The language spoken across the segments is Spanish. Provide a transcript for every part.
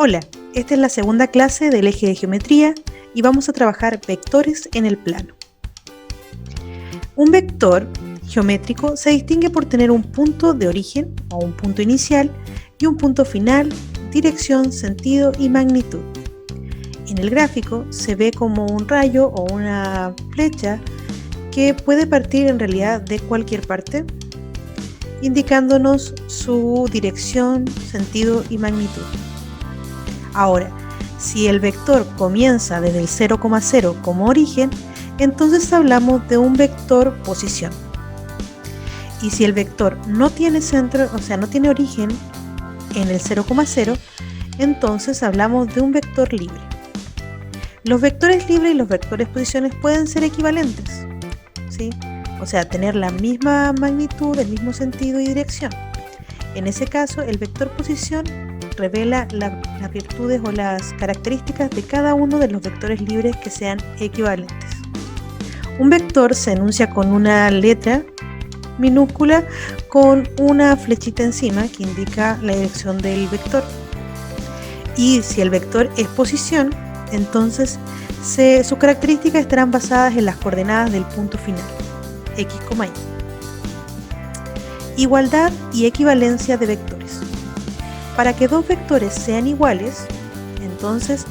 Hola, esta es la segunda clase del eje de geometría y vamos a trabajar vectores en el plano. Un vector geométrico se distingue por tener un punto de origen o un punto inicial y un punto final, dirección, sentido y magnitud. En el gráfico se ve como un rayo o una flecha que puede partir en realidad de cualquier parte, indicándonos su dirección, sentido y magnitud. Ahora, si el vector comienza desde el 0,0 como origen, entonces hablamos de un vector posición. Y si el vector no tiene centro, o sea, no tiene origen en el 0,0, entonces hablamos de un vector libre. Los vectores libres y los vectores posiciones pueden ser equivalentes, ¿sí? O sea, tener la misma magnitud, el mismo sentido y dirección. En ese caso, el vector posición revela las virtudes o las características de cada uno de los vectores libres que sean equivalentes. Un vector se enuncia con una letra minúscula con una flechita encima que indica la dirección del vector. Y si el vector es posición, entonces sus características estarán basadas en las coordenadas del punto final, x, y. Igualdad y equivalencia de vectores. Para que dos vectores sean iguales, entonces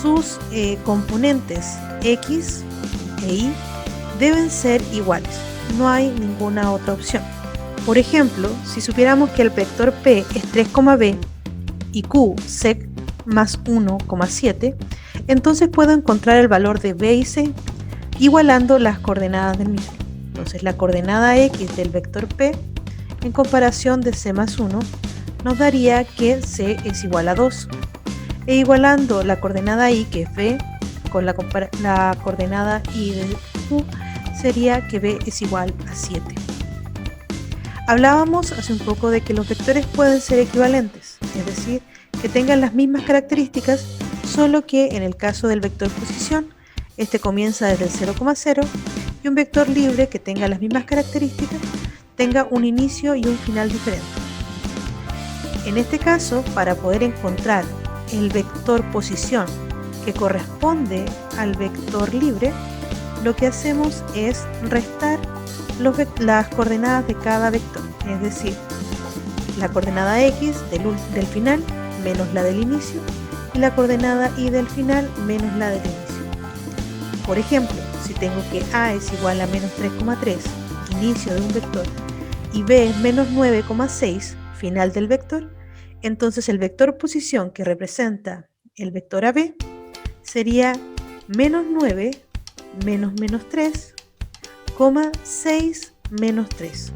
sus componentes x e y deben ser iguales. No hay ninguna otra opción. Por ejemplo, si supiéramos que el vector p es 3,b y q sec más 1,7, entonces puedo encontrar el valor de b y c igualando las coordenadas del mismo. Entonces la coordenada x del vector p en comparación de c más 1 nos daría que c es igual a 2, e igualando la coordenada y, que es b, con la coordenada y de q, sería que b es igual a 7. Hablábamos hace un poco de que los vectores pueden ser equivalentes, es decir, que tengan las mismas características, solo que en el caso del vector posición, este comienza desde el 0,0, y un vector libre que tenga las mismas características tenga un inicio y un final diferente. En este caso, para poder encontrar el vector posición que corresponde al vector libre, lo que hacemos es restar las coordenadas de cada vector, es decir, la coordenada x del final menos la del inicio y la coordenada y del final menos la del inicio. Por ejemplo, si tengo que a es igual a menos 3,3, inicio de un vector, y b es menos 9,6, final del vector, entonces el vector posición que representa el vector AB sería menos 9 menos menos 3, 6 menos 3.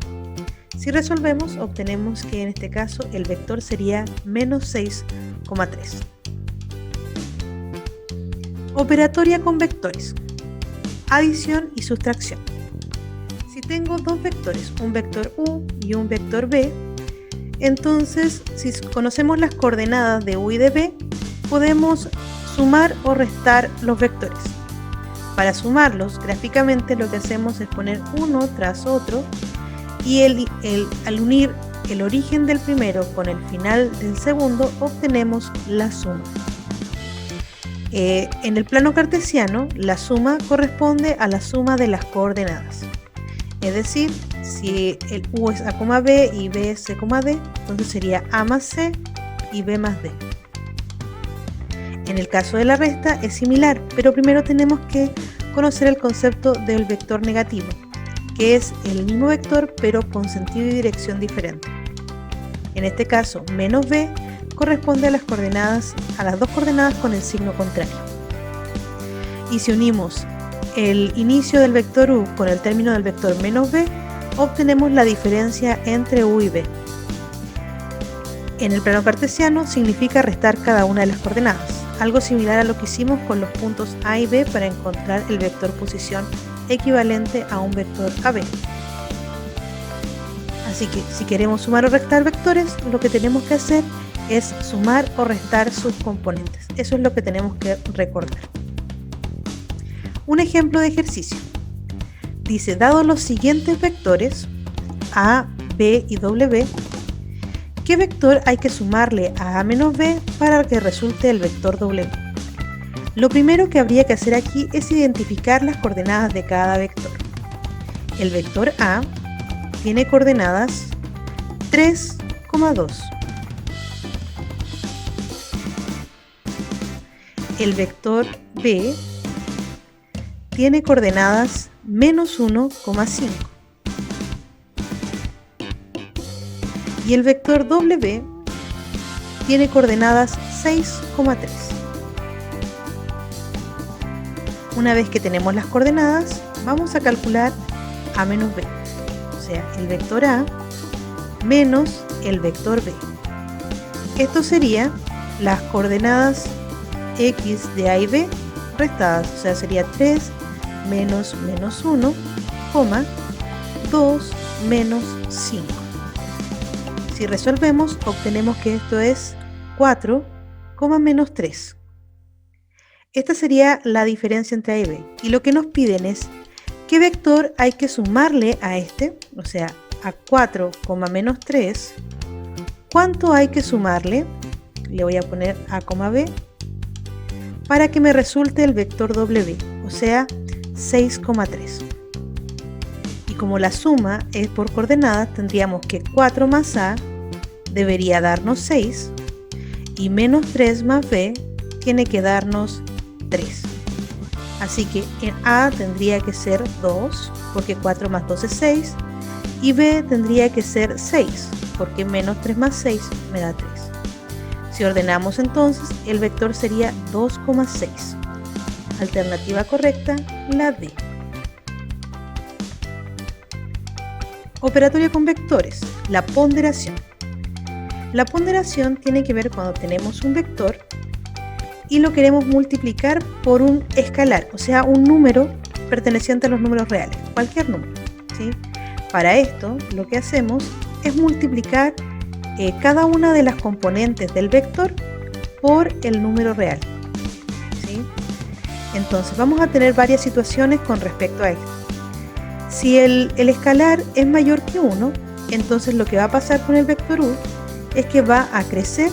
Si resolvemos, obtenemos que en este caso el vector sería menos 6,3. Operatoria con vectores. Adición y sustracción. Si tengo dos vectores, un vector u y un vector b, entonces si conocemos las coordenadas de u y de b, podemos sumar o restar los vectores. Para sumarlos, gráficamente lo que hacemos es poner uno tras otro y al unir el origen del primero con el final del segundo, obtenemos la suma. En el plano cartesiano, la suma corresponde a la suma de las coordenadas. Es decir, si el u es a, b y b es c, d, entonces sería a más c y b más d. En el caso de la resta es similar, pero primero tenemos que conocer el concepto del vector negativo, que es el mismo vector pero con sentido y dirección diferente. En este caso, menos b corresponde a las dos coordenadas con el signo contrario. Y si unimos el inicio del vector u con el término del vector menos b, obtenemos la diferencia entre u y b. En el plano cartesiano significa restar cada una de las coordenadas, algo similar a lo que hicimos con los puntos a y b para encontrar el vector posición equivalente a un vector AB. Así que si queremos sumar o restar vectores, lo que tenemos que hacer es sumar o restar sus componentes. Eso es lo que tenemos que recordar. Un ejemplo de ejercicio. Dice, dado los siguientes vectores, A, B y W, ¿Qué vector hay que sumarle a menos b para que resulte el vector w? Lo primero que habría que hacer aquí es identificar las coordenadas de cada vector. El vector a tiene coordenadas 3,2. El vector b tiene coordenadas menos 1,5. Y el vector w tiene coordenadas 6,3. Una vez que tenemos las coordenadas, vamos a calcular a menos b, o sea, el vector a menos el vector b. Esto sería las coordenadas x de a y b restadas, o sea, sería 3 menos menos 1, 2 menos 5. Si resolvemos, obtenemos que esto es 4, menos 3. Esta sería la diferencia entre a y b. Y lo que nos piden es qué vector hay que sumarle a este, o sea, a 4, menos 3. ¿Cuánto hay que sumarle? Le voy a poner a, b, para que me resulte el vector w, o sea, 6,3. Y como la suma es por coordenadas, tendríamos que 4 más a debería darnos 6, y menos 3 más b tiene que darnos 3. Así que en a tendría que ser 2, porque 4 más 2 es 6, y b tendría que ser 6, porque menos 3 más 6 me da 3. Si ordenamos entonces, el vector sería 2,6. Alternativa correcta, la D. Operatorio con vectores, la ponderación. La ponderación tiene que ver cuando tenemos un vector y lo queremos multiplicar por un escalar, o sea, un número perteneciente a los números reales, cualquier número, ¿sí? Para esto, lo que hacemos es multiplicar cada una de las componentes del vector por el número real, ¿sí? Entonces, vamos a tener varias situaciones con respecto a esto. Si el escalar es mayor que 1, entonces lo que va a pasar con el vector u es que va a crecer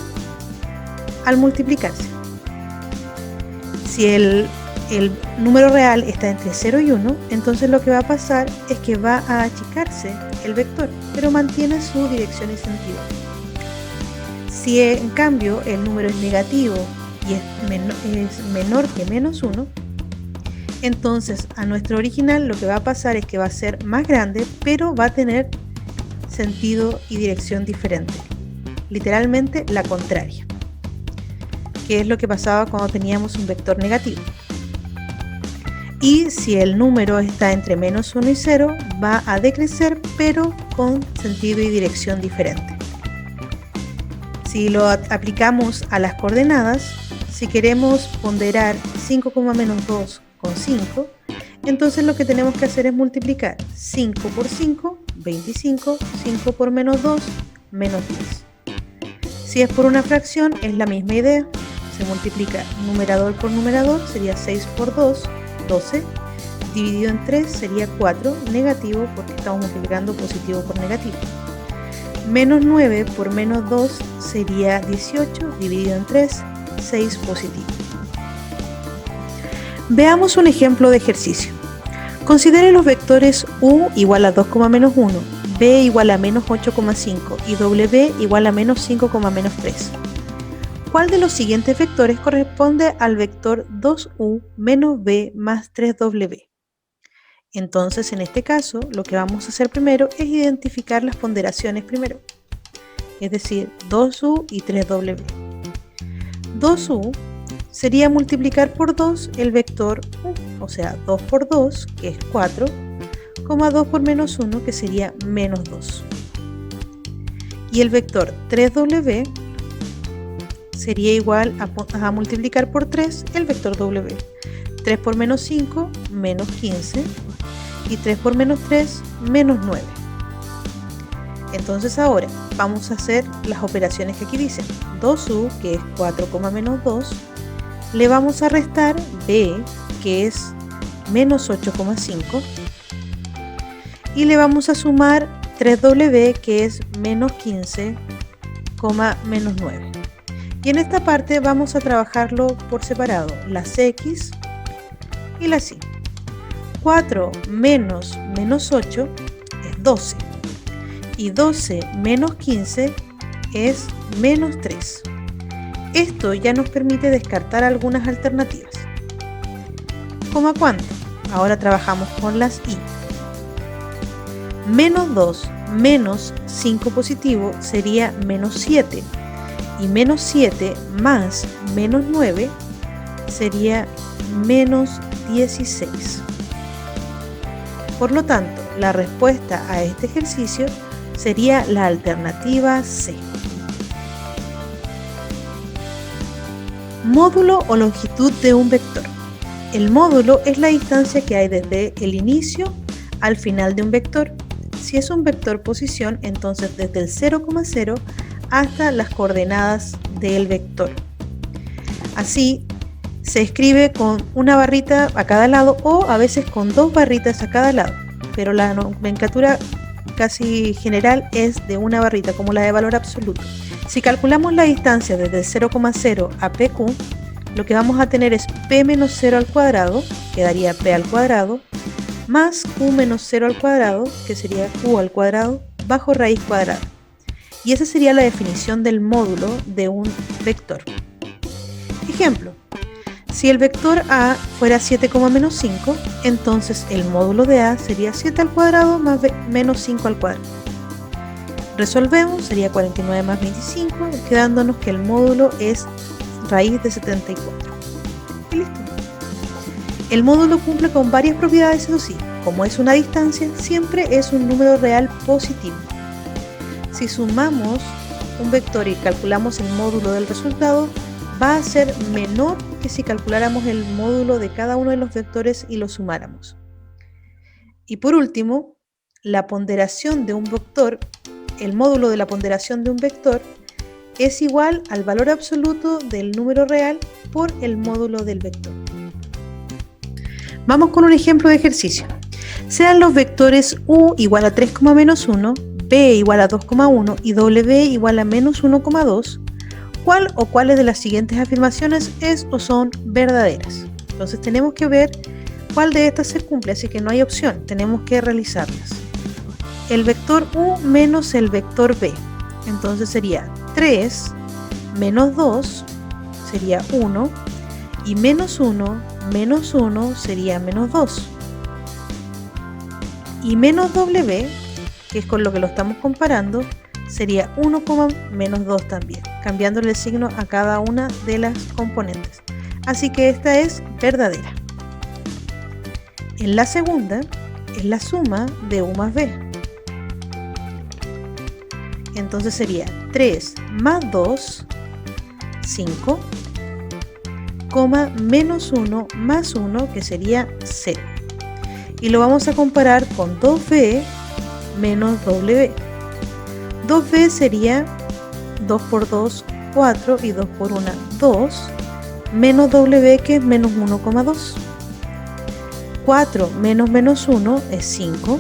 al multiplicarse. Si el número real está entre 0 y 1, entonces lo que va a pasar es que va a achicarse el vector, pero mantiene su dirección y sentido. Si en cambio el número es negativo y es menor que menos 1, entonces a nuestro original lo que va a pasar es que va a ser más grande, pero va a tener sentido y dirección diferente. Literalmente la contraria, que es lo que pasaba cuando teníamos un vector negativo. Y si el número está entre menos 1 y 0, va a decrecer, pero con sentido y dirección diferente. Si lo aplicamos a las coordenadas, si queremos ponderar 5, menos 2 con 5, entonces lo que tenemos que hacer es multiplicar 5 por 5, 25, 5 por menos 2, menos 10. Si es por una fracción, es la misma idea. Se multiplica numerador por numerador, sería 6 por 2, 12. Dividido en 3 sería 4, negativo porque estamos multiplicando positivo por negativo. Menos 9 por menos 2 sería 18, dividido en 3, 6 positivo. Veamos un ejemplo de ejercicio. Considere los vectores u igual a 2, menos 1, b igual a menos 8,5 y w igual a menos 5, menos 3. ¿Cuál de los siguientes vectores corresponde al vector 2u menos b más 3w? Entonces, en este caso, lo que vamos a hacer primero es identificar las ponderaciones primero, es decir, 2u y 3w. 2u sería multiplicar por 2 el vector u, o sea, 2 por 2, que es 4, 2 por menos 1, que sería menos 2. Y el vector 3w sería igual a multiplicar por 3 el vector w. 3 por menos 5, menos 15. Y 3 por menos 3, menos 9. Entonces ahora vamos a hacer las operaciones que aquí dicen. 2u, que es 4, menos 2. Le vamos a restar b, que es menos 8,5. Y le vamos a sumar 3w, que es menos 15, menos 9. Y en esta parte vamos a trabajarlo por separado, las x y las y. 4 menos menos 8 es 12. Y 12 menos 15 es menos 3. Esto ya nos permite descartar algunas alternativas. ¿Cómo a cuánto? Ahora trabajamos con las y. Menos 2 menos 5 positivo sería menos 7. Y menos 7 más menos 9 sería menos 16. Por lo tanto, la respuesta a este ejercicio sería la alternativa C. Módulo o longitud de un vector. El módulo es la distancia que hay desde el inicio al final de un vector. Si es un vector posición, entonces desde el 0,0 hasta las coordenadas del vector. Así se escribe con una barrita a cada lado o a veces con dos barritas a cada lado, pero la nomenclatura casi general es de una barrita, como la de valor absoluto. Si calculamos la distancia desde el 0,0 a PQ, lo que vamos a tener es P menos 0 al cuadrado, que daría P al cuadrado, más Q menos 0 al cuadrado, que sería Q al cuadrado, bajo raíz cuadrada. Y esa sería la definición del módulo de un vector. Ejemplo, si el vector A fuera 7, menos 5, entonces el módulo de A sería 7 al cuadrado más menos 5 al cuadrado. Resolvemos, sería 49 más 25, quedándonos que el módulo es raíz de 74. Y listo. El módulo cumple con varias propiedades, eso sí, como es una distancia, siempre es un número real positivo. Si sumamos un vector y calculamos el módulo del resultado, va a ser menor que si calculáramos el módulo de cada uno de los vectores y lo sumáramos. Y por último, la ponderación de un vector, el módulo de la ponderación de un vector, es igual al valor absoluto del número real por el módulo del vector. Vamos con un ejemplo de ejercicio. Sean los vectores u igual a 3, menos 1, b igual a 2,1 y w igual a menos 1,2, ¿cuál o cuáles de las siguientes afirmaciones es o son verdaderas? Entonces tenemos que ver cuál de estas se cumple, así que no hay opción, tenemos que realizarlas. El vector u menos el vector b, entonces sería 3 menos 2 sería 1 y menos 1 sería menos 2. Y menos w, que es con lo que lo estamos comparando, sería 1, menos 2 también, cambiándole el signo a cada una de las componentes. Así que esta es verdadera. En la segunda es la suma de u más b. Entonces sería 3 más 2, 5, menos 1 más 1, que sería 0. Y lo vamos a comparar con 2b menos w. 2b sería 2 por 2, 4 y 2 por 1, 2, menos w, que es menos 1,2. 4 menos menos 1 es 5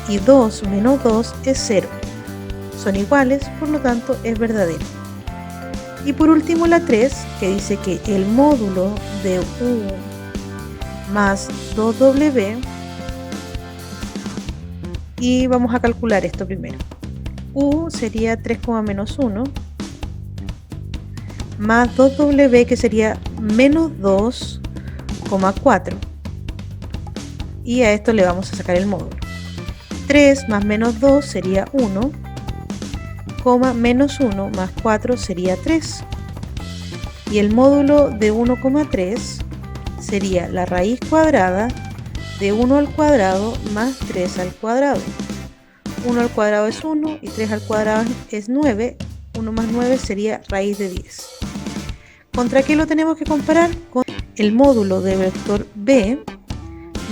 y 2 menos 2 es 0. Son iguales, por lo tanto es verdadero. Y por último la 3, que dice que el módulo de u más 2w, y vamos a calcular esto primero. U sería 3, menos 1 más 2w, que sería menos 2,4, y a esto le vamos a sacar el módulo. 3 más menos 2 sería 1, menos 1 más 4 sería 3, y el módulo de 1,3 sería la raíz cuadrada de 1 al cuadrado más 3 al cuadrado. 1 al cuadrado es 1 y 3 al cuadrado es 9. 1 más 9 sería raíz de 10. ¿Contra qué lo tenemos que comparar? Con el módulo del vector b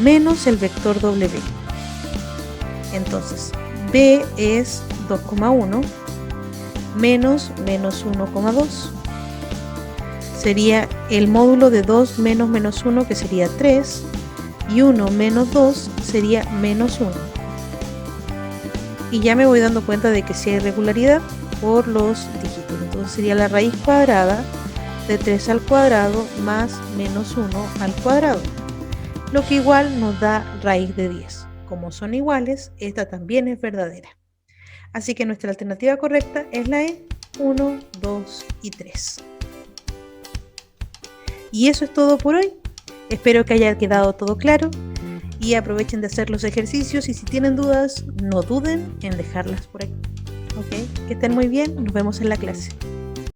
menos el vector w. Entonces, b es 2,1 menos 1,2. Sería el módulo de 2 menos menos 1, que sería 3. Y 1 menos 2 sería menos 1. Y ya me voy dando cuenta de que si hay regularidad, por los dígitos. Entonces sería la raíz cuadrada de 3 al cuadrado más menos 1 al cuadrado, lo que igual nos da raíz de 10. Como son iguales, esta también es verdadera. Así que nuestra alternativa correcta es la E, 1, 2 y 3. Y eso es todo por hoy. Espero que haya quedado todo claro y aprovechen de hacer los ejercicios y si tienen dudas, no duden en dejarlas por aquí. ¿Ok? Que estén muy bien, nos vemos en la clase.